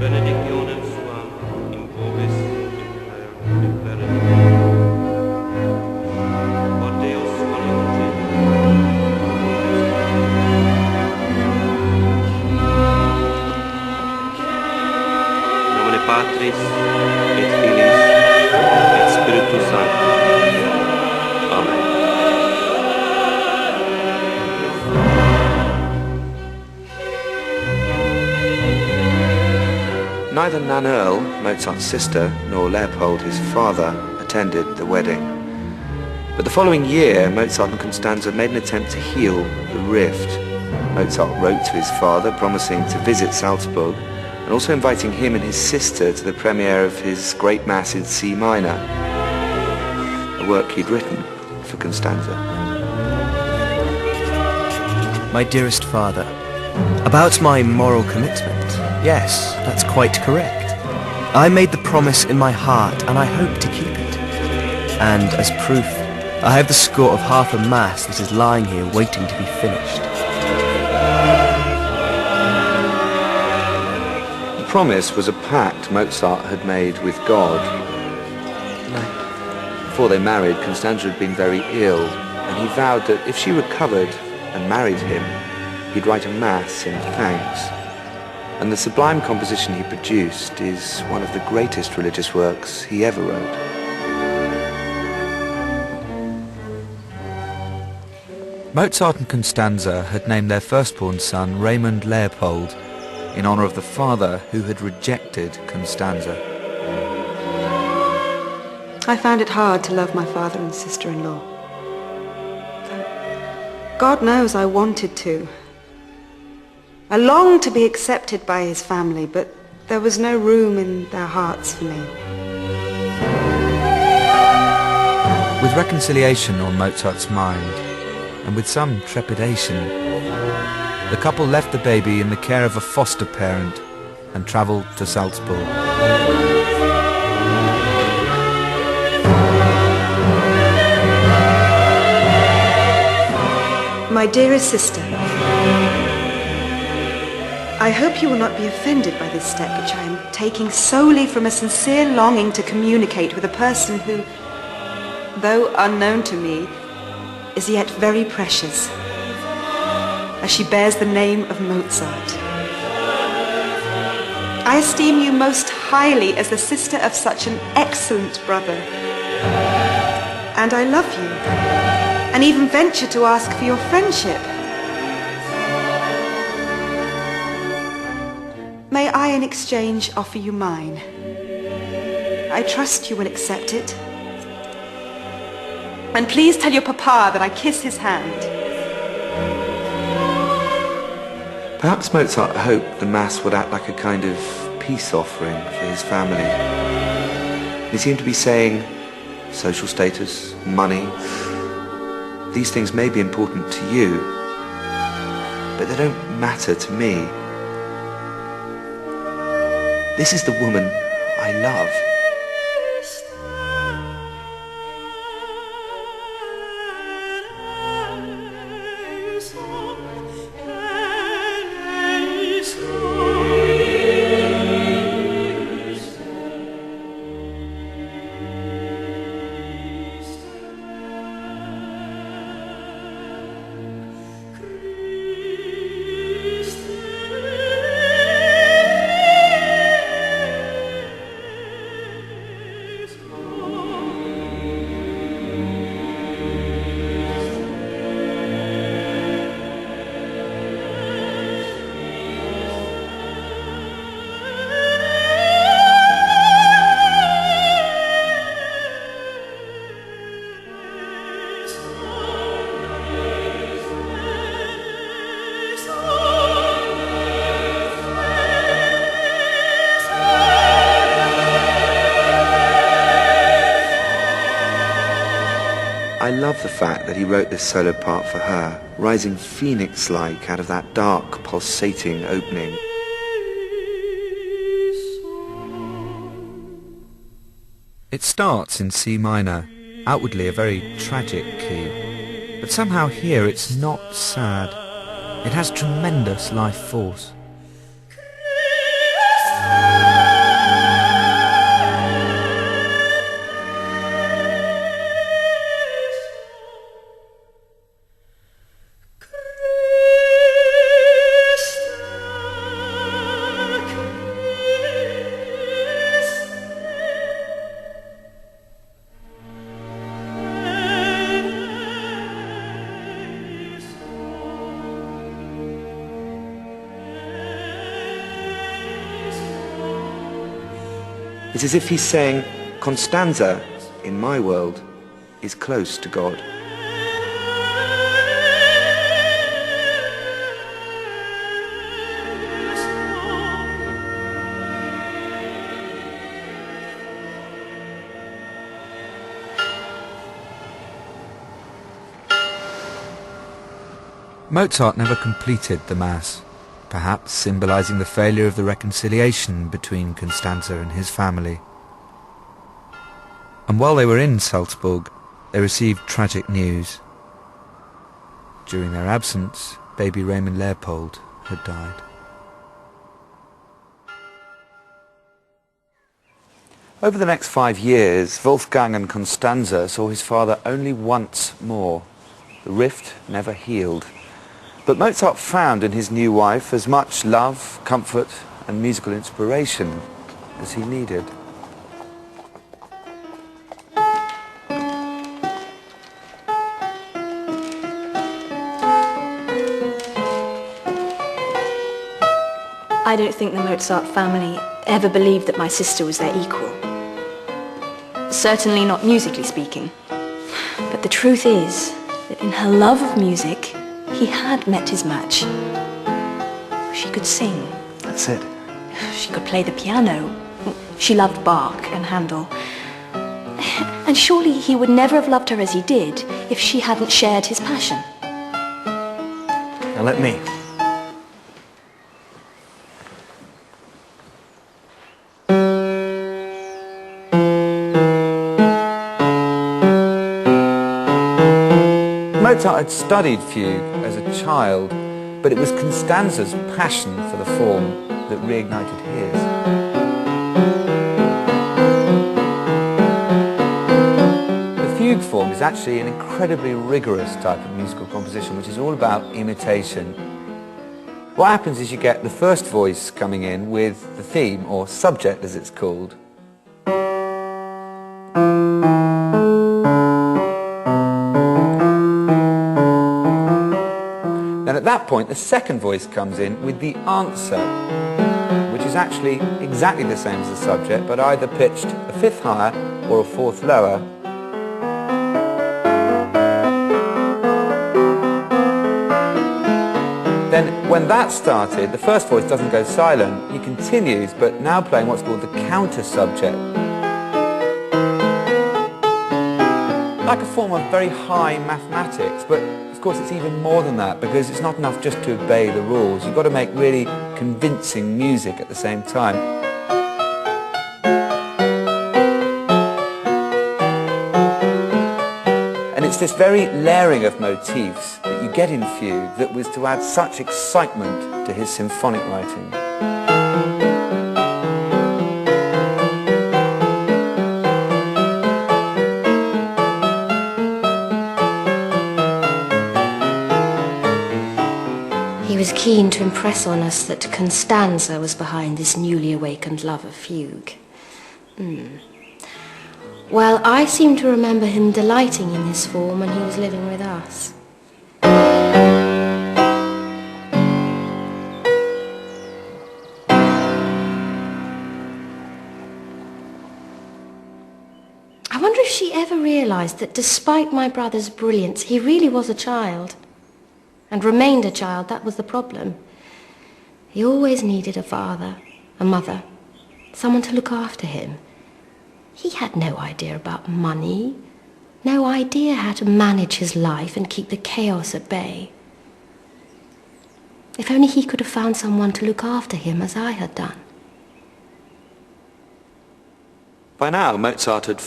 benedictionem suam in vobis impleret. Quod Deus volunte. Nomine Patris et Filis et Spiritus Sancti. Amen. Neither Nan Earl, Mozart's sister, nor Leopold, his father, attended the wedding. But the following year, Mozart and Constanza made an attempt to heal the rift. Mozart wrote to his father promising to visit Salzburg and also inviting him and his sister to the premiere of his Great Mass in C minor, a work he'd written for Constanza. My dearest father, about my moral commitment, yes, that's quite correct. I made the promise in my heart and I hope to keep it. And as proof, I have the score of half a mass that is lying here waiting to be finished. The promise was a pact Mozart had made with God. Before they married, Constanza had been very ill, and he vowed that if she recovered and married him, he'd write a mass in thanks. And the sublime composition he produced is one of the greatest religious works he ever wrote. Mozart and Constanza had named their firstborn son Raymond Leopold in honor of the father who had rejected Constanza. I found it hard to love my father and sister-in-law. God knows I wanted to. I longed to be accepted by his family, but there was no room in their hearts for me. With reconciliation on Mozart's mind, and with some trepidation, the couple left the baby in the care of a foster parent and travelled to Salzburg. My dearest sister, I hope you will not be offended by this step which I am taking solely from a sincere longing to communicate with a person who, though unknown to me, is yet very precious, as she bears the name of Mozart. I esteem you most highly as the sister of such an excellent brother, and I love you, and even venture to ask for your friendship. May I in exchange offer you mine? I trust you will accept it. And please tell your papa that I kiss his hand. Perhaps Mozart hoped the Mass would act like a kind of peace offering for his family. He seemed to be saying, social status, money, these things may be important to you, but they don't matter to me. This is the woman I love. I love the fact that he wrote this solo part for her, rising phoenix-like out of that dark, pulsating opening. It starts in C minor, outwardly a very tragic key, but somehow here it's not sad. It has tremendous life force. It's as if he's saying, Constanza, in my world, is close to God. Mozart never completed the Mass, perhaps symbolizing the failure of the reconciliation between Constanza and his family. And while they were in Salzburg, they received tragic news. During their absence, baby Raymond Leopold had died. Over the next 5 years, Wolfgang and Constanza saw his father only once more. The rift never healed. But Mozart found in his new wife as much love, comfort and musical inspiration as he needed. I don't think the Mozart family ever believed that my sister was their equal. Certainly not musically speaking. But the truth is that in her love of music, he had met his match. She could sing. That's it. She could play the piano. She loved Bach and Handel. And surely he would never have loved her as he did if she hadn't shared his passion. Now let me. Mozart had studied fugue as a child, but it was Constanza's passion for the form that reignited his. The fugue form is actually an incredibly rigorous type of musical composition, which is all about imitation. What happens is you get the first voice coming in with the theme, or subject as it's called. At that point, the second voice comes in with the answer, which is actually exactly the same as the subject, but either pitched a fifth higher or a fourth lower. Then, when that started, the first voice doesn't go silent. He continues, but now playing what's called the counter subject. Like a form of very high mathematics, but of course it's even more than that, because it's not enough just to obey the rules. You've got to make really convincing music at the same time. And it's this very layering of motifs that you get in fugue that was to add such excitement to his symphonic writing. He was keen to impress on us that Constanza was behind this newly awakened love of fugue. Well, I seem to remember him delighting in this form when he was living with us. I wonder if she ever realized that despite my brother's brilliance, he really was a child. And remained a child, that was the problem. He always needed a father, a mother, someone to look after him. He had no idea about money, no idea how to manage his life and keep the chaos at bay. If only he could have found someone to look after him as I had done. By now, Mozart had